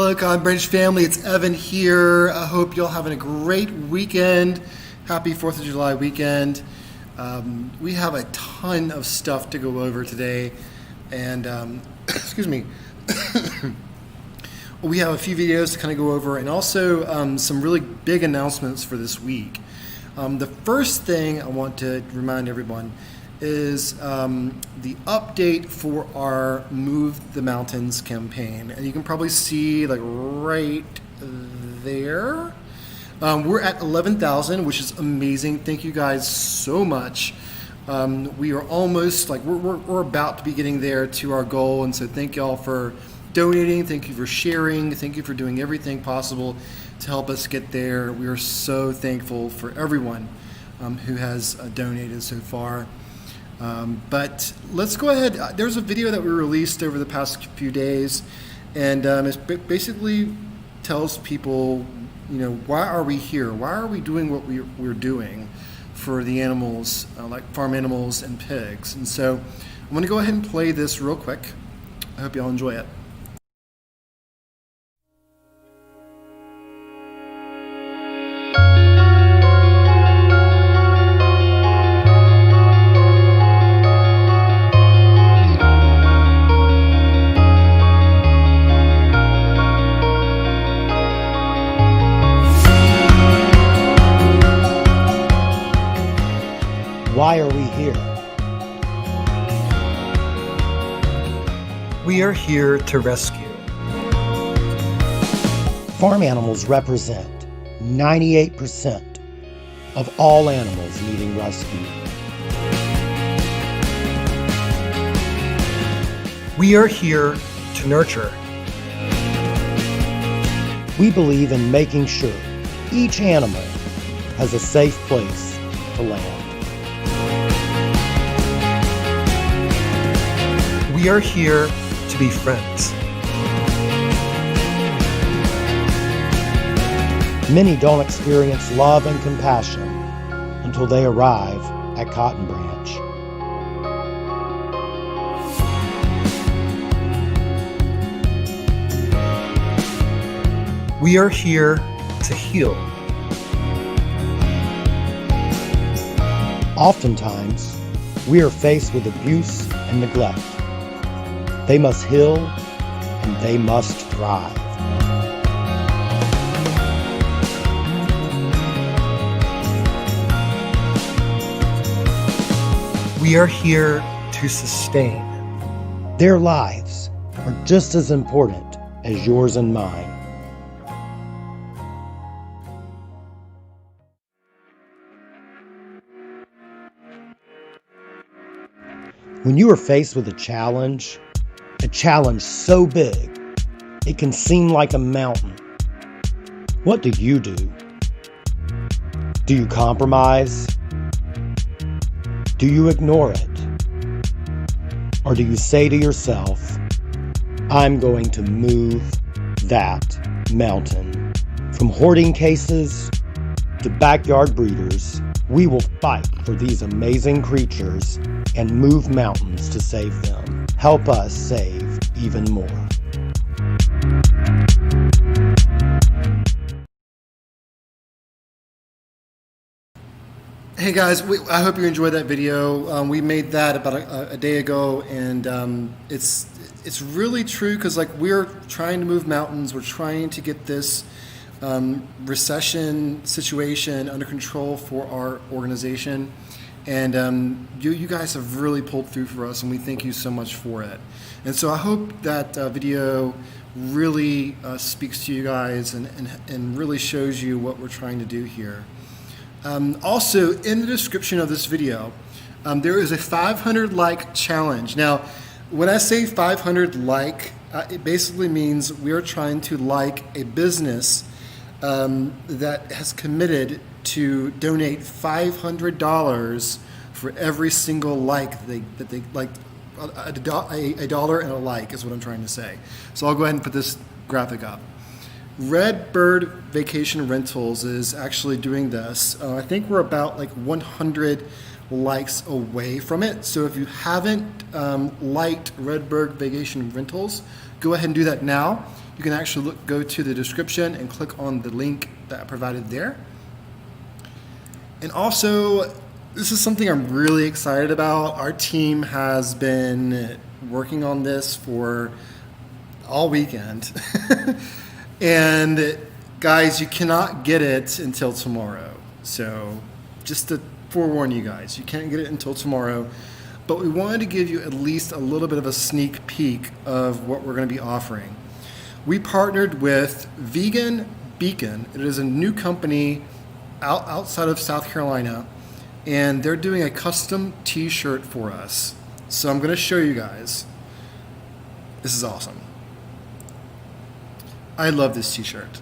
Hello, Cotton Branch family. It's Evan here. I hope you're all having a great weekend. Happy 4th of July weekend. We have a ton of stuff to go over today. And, excuse me. We have a few videos to kind of go over and also some really big announcements for this week. The first thing I want to remind everyone is the update for our Move the Mountains campaign. And you can probably see like right there. We're at 11,000, which is amazing. Thank you guys so much. We are almost like we're about to be getting there to our goal. And so thank y'all for donating. Thank you for sharing. Thank you for doing everything possible to help us get there. We are so thankful for everyone who has donated so far. But let's go ahead. There's a video that we released over the past few days, and it basically tells people, why are we here? Why are we doing what we're doing for the animals, like farm animals and pigs? And so I'm going to go ahead and play this real quick. I hope y'all enjoy it. Why are we here? We are here to rescue. Farm animals represent 98% of all animals needing rescue. We are here to nurture. We believe in making sure each animal has a safe place to land. We are here to be friends. Many don't experience love and compassion until they arrive at Cotton Branch. We are here to heal. Oftentimes, we are faced with abuse and neglect. They must heal and they must thrive. We are here to sustain. Their lives are just as important as yours and mine. When you are faced with a challenge so big, it can seem like a mountain. What do? Do you compromise? Do you ignore it? Or do you say to yourself, I'm going to move that mountain? From hoarding cases to backyard breeders, we will fight for these amazing creatures and move mountains to save them. Help us save even more. Hey guys, I hope you enjoyed that video. We made that about a day ago, and it's really true because we're trying to move mountains. We're trying to get this recession situation under control for our organization. And you guys have really pulled through for us, and we thank you so much for it. And so I hope that video really speaks to you guys and really shows you what we're trying to do here. Also, in the description of this video, there is a 500 like challenge. Now, when I say 500 like, it basically means we are trying to like a business that has committed to donate $500 for every single like that they like. A dollar and a like is what I'm trying to say. So I'll go ahead and put this graphic up. Redbird Vacation Rentals is actually doing this. I think we're about 100 likes away from it. So if you haven't liked Redbird Vacation Rentals, go ahead and do that now. you can actually go to the description and click on the link that I provided there. And also, this is something I'm really excited about. Our team has been working on this for all weekend. And guys, you cannot get it until tomorrow. So just to forewarn you guys, you can't get it until tomorrow. But we wanted to give you at least a little bit of a sneak peek of what we're going to be offering. We partnered with Vegan Beacon. It is a new company outside of South Carolina, and they're doing a custom t-shirt for us. So I'm going to show you guys. This is awesome. I love this t-shirt.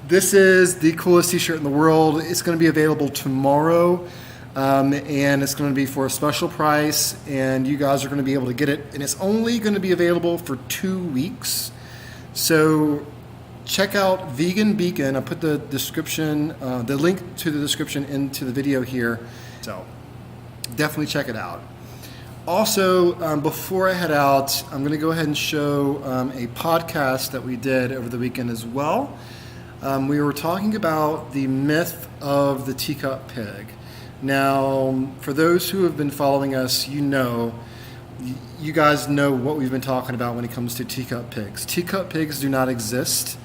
This is the coolest t-shirt in the world. It's going to be available tomorrow, and it's going to be for a special price, and you guys are going to be able to get it, and it's only going to be available for 2 weeks. So check out Vegan Beacon. I put the description, the link to the description into the video here. So definitely check it out. Also, before I head out, I'm going to go ahead and show a podcast that we did over the weekend as well. We were talking about the myth of the teacup pig. Now, for those who have been following us, you guys know what we've been talking about when it comes to teacup pigs. Teacup pigs do not exist.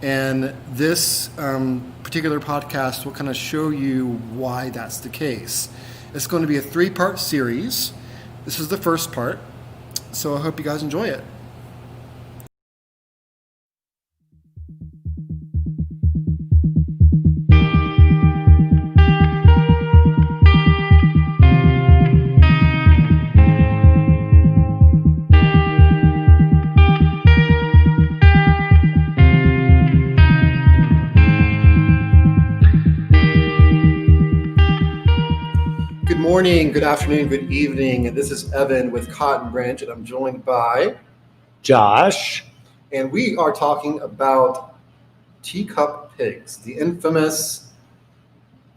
And this particular podcast will kind of show you why that's the case. It's going to be a 3-part series. This is the first part, so I hope you guys enjoy it. Good morning, good afternoon, good evening. This is Evan with Cotton Branch, and I'm joined by Josh. And we are talking about teacup pigs, the infamous,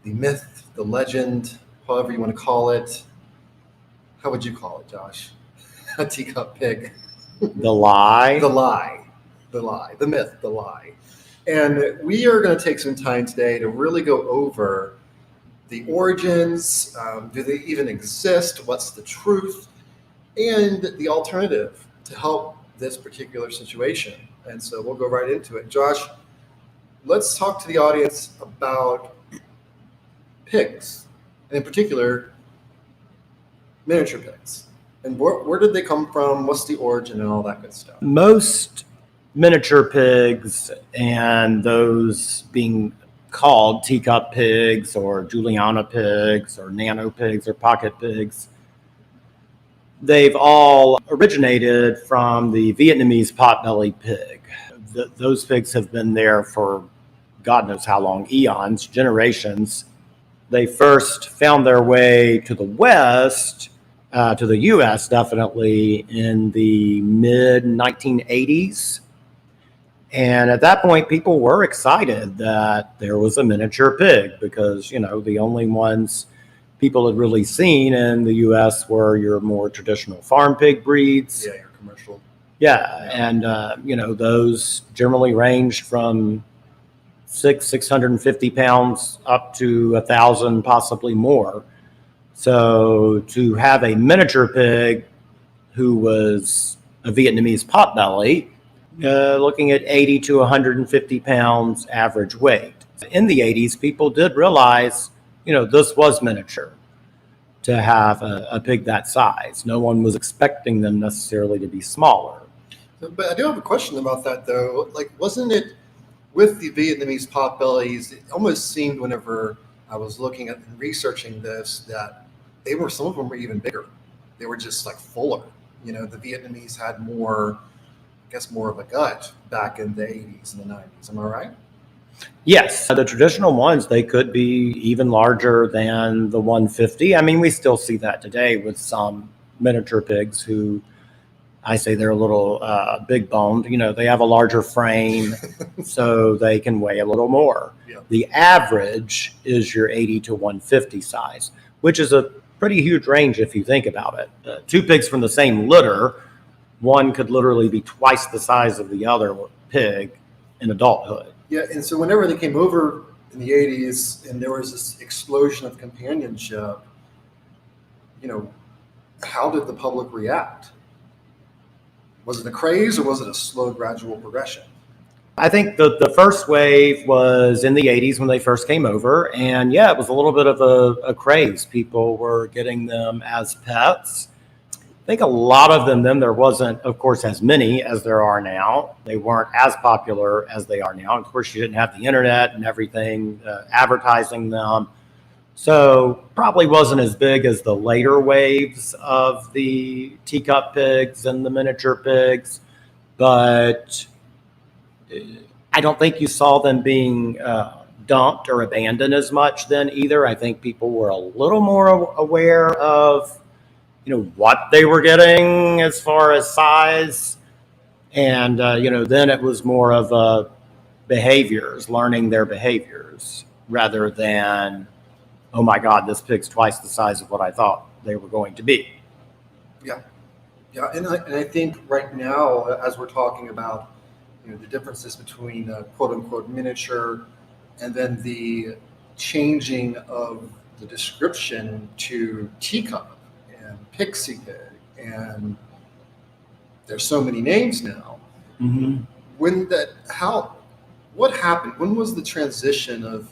the myth, the legend, however you want to call it. How would you call it, Josh? A teacup pig. The lie. The lie. The lie. The myth, the lie. And we are going to take some time today to really go over the origins, do they even exist, what's the truth, and the alternative to help this particular situation. And so we'll go right into it. Josh, let's talk to the audience about pigs, and in particular, miniature pigs. And where did they come from? What's the origin and all that good stuff? Most miniature pigs, and those being called teacup pigs or Juliana pigs or nano pigs or pocket pigs, they've all originated from the Vietnamese potbelly pig. Those pigs have been there for God knows how long, eons, generations. They first found their way to the West, to the U.S. definitely, in the mid-1980s. And at that point, people were excited that there was a miniature pig because, the only ones people had really seen in the U.S. were your more traditional farm pig breeds. Yeah, your commercial. Yeah. And, those generally ranged from 650 pounds up to 1,000, possibly more. So to have a miniature pig who was a Vietnamese potbelly, looking at 80 to 150 pounds average weight. In the 80s, people did realize, this was miniature to have a pig that size. No one was expecting them necessarily to be smaller. But I do have a question about that, though. Like, wasn't it with the Vietnamese potbellies, it almost seemed whenever I was looking at and researching this that some of them were even bigger. They were just like fuller. The Vietnamese had more of a gut back in the 80s and the 90s. Am I right? Yes. The traditional ones, they could be even larger than the 150. I mean, we still see that today with some miniature pigs who, I say they're a little big boned. They have a larger frame, so they can weigh a little more. Yeah. The average is your 80 to 150 size, which is a pretty huge range if you think about it. 2 pigs from the same litter one could literally be twice the size of the other pig in adulthood. Yeah, and so whenever they came over in the 80s and there was this explosion of companionship, how did the public react? Was it a craze or was it a slow, gradual progression? I think the first wave was in the 80s when they first came over. And yeah, it was a little bit of a craze. People were getting them as pets. I think a lot of them, then there wasn't, of course, as many as there are now. They weren't as popular as they are now. Of course, you didn't have the internet and everything advertising them. So probably wasn't as big as the later waves of the teacup pigs and the miniature pigs. But I don't think you saw them being dumped or abandoned as much then either. I think people were a little more aware of what they were getting as far as size. And, then it was more of behaviors, learning their behaviors rather than, oh my God, this pig's twice the size of what I thought they were going to be. Yeah. Yeah. And I think right now, as we're talking about, the differences between quote unquote miniature and then the changing of the description to teacup and pixie pig, and there's so many names now. Mm-hmm. What happened? When was the transition of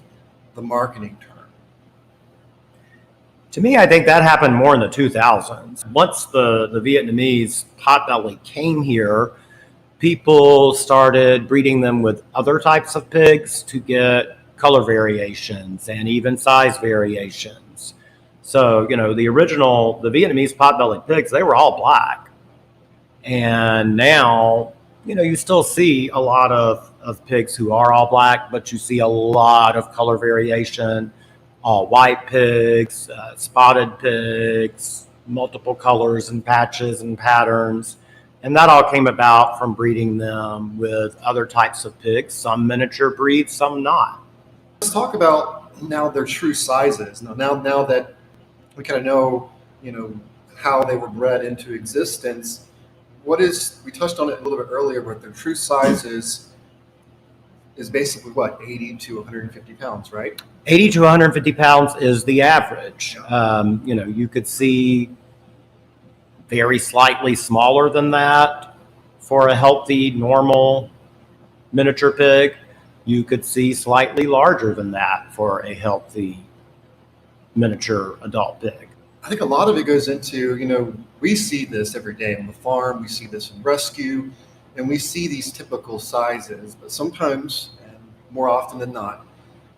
the marketing term? To me, I think that happened more in the 2000s. Once the Vietnamese potbelly came here, people started breeding them with other types of pigs to get color variations and even size variations. So, the Vietnamese potbelly pigs, they were all black. And now, you still see a lot of pigs who are all black, but you see a lot of color variation, all white pigs, spotted pigs, multiple colors and patches and patterns. And that all came about from breeding them with other types of pigs, some miniature breeds, some not. Let's talk about now their true sizes. Now that we kind of know, how they were bred into existence, we touched on it a little bit earlier, but their true sizes is basically what, 80 to 150 pounds, right? 80 to 150 pounds is the average. You could see very slightly smaller than that for a healthy, normal miniature pig. You could see slightly larger than that for a healthy miniature adult pig. I think a lot of it goes into, we see this every day on the farm, we see this in rescue, and we see these typical sizes, but sometimes, and more often than not,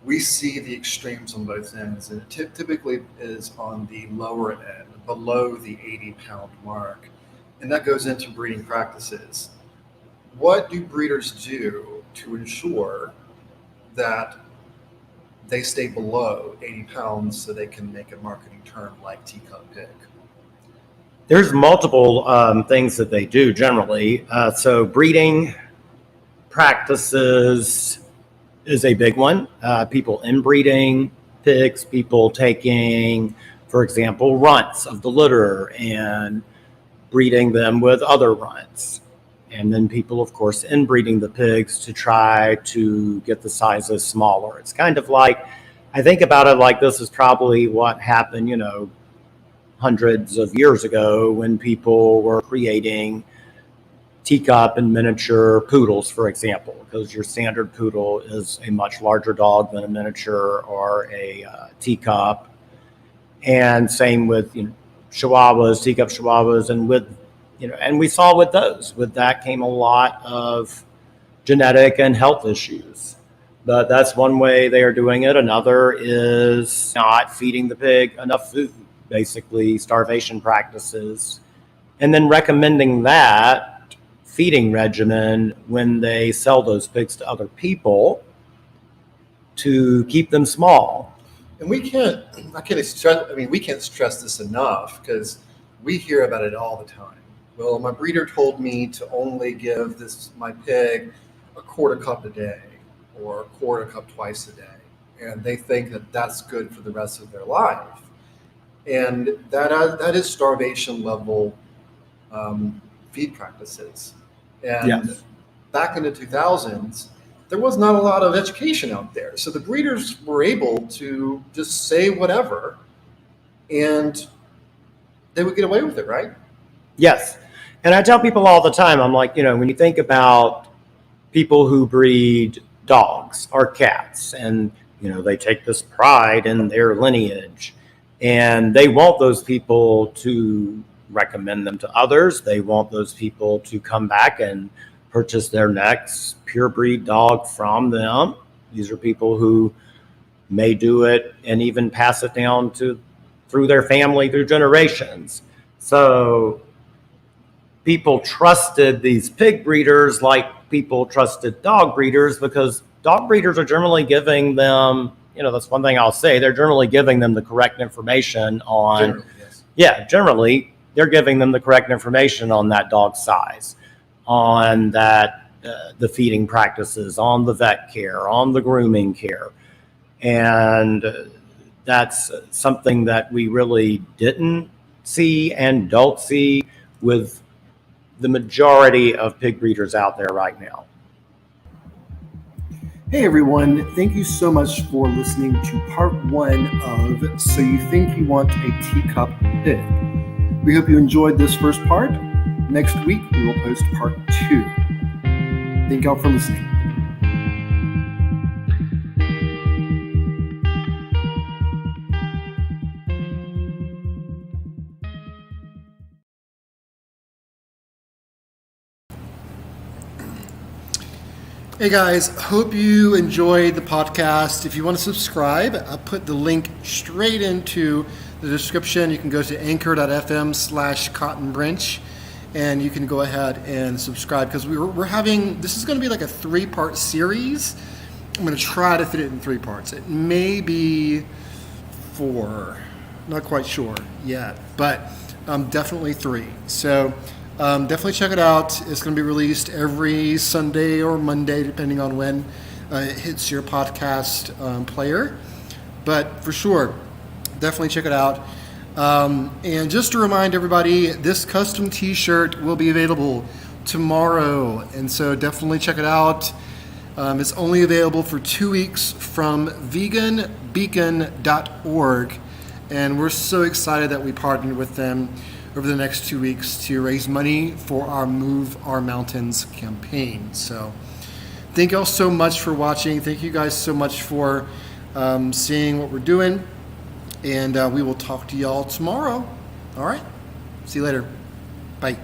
we see the extremes on both ends, and it typically is on the lower end, below the 80-pound mark, and that goes into breeding practices. What do breeders do to ensure that they stay below 80 pounds so they can make a marketing term like teacup pig? There's multiple things that they do generally. So breeding practices is a big one. People inbreeding pigs, people taking, for example, runts of the litter and breeding them with other runts. And then people, of course, inbreeding the pigs to try to get the sizes smaller. It's kind of like, I think about it like this is probably what happened, hundreds of years ago when people were creating teacup and miniature poodles, for example, because your standard poodle is a much larger dog than a miniature or a teacup. And same with chihuahuas, teacup chihuahuas, and and we saw with that came a lot of genetic and health issues. But that's one way they are doing it. Another is not feeding the pig enough food, basically starvation practices, and then recommending that feeding regimen when they sell those pigs to other people to keep them small. And we can't stress this enough because we hear about it all the time. Well, my breeder told me to only give my pig a quarter cup a day or a quarter cup twice a day. And they think that that's good for the rest of their life. And that is starvation level feed practices. And Yes. back in the 2000s, there was not a lot of education out there. So the breeders were able to just say whatever and they would get away with it, right? Yes. And I tell people all the time, I'm like, when you think about people who breed dogs or cats, and, they take this pride in their lineage, and they want those people to recommend them to others. They want those people to come back and purchase their next pure breed dog from them. These are people who may do it and even pass it down through their family, through generations. So people trusted these pig breeders like people trusted dog breeders, because dog breeders are generally giving them, that's one thing I'll say, they're generally giving them the correct information on, Generally, yes. yeah, generally they're giving them the correct information on that dog's size, on that, the feeding practices, on the vet care, on the grooming care. And that's something that we really didn't see and don't see with the majority of pig breeders out there right now. Hey everyone, thank you so much for listening to part 1 of So You Think You Want a Teacup Pig. We hope you enjoyed this first part. Next week we will post part 2. Thank y'all for listening. Hey guys, hope you enjoyed the podcast. If you want to subscribe, I put the link straight into the description. You can go to anchor.fm/cottonbranch and you can go ahead and subscribe, because we're having, this is going to be like a 3-part series. I'm going to try to fit it in 3 parts. It may be 4, not quite sure yet, but definitely 3. So definitely check it out. It's going to be released every Sunday or Monday, depending on when it hits your podcast player. But for sure, definitely check it out. And just to remind everybody, this custom t-shirt will be available tomorrow. And so definitely check it out. It's only available for 2 weeks from veganbeacon.org. And we're so excited that we partnered with them over the next 2 weeks to raise money for our Move Our Mountains campaign. So thank you all so much for watching. Thank you guys so much for seeing what we're doing. And we will talk to y'all tomorrow. All right. See you later. Bye.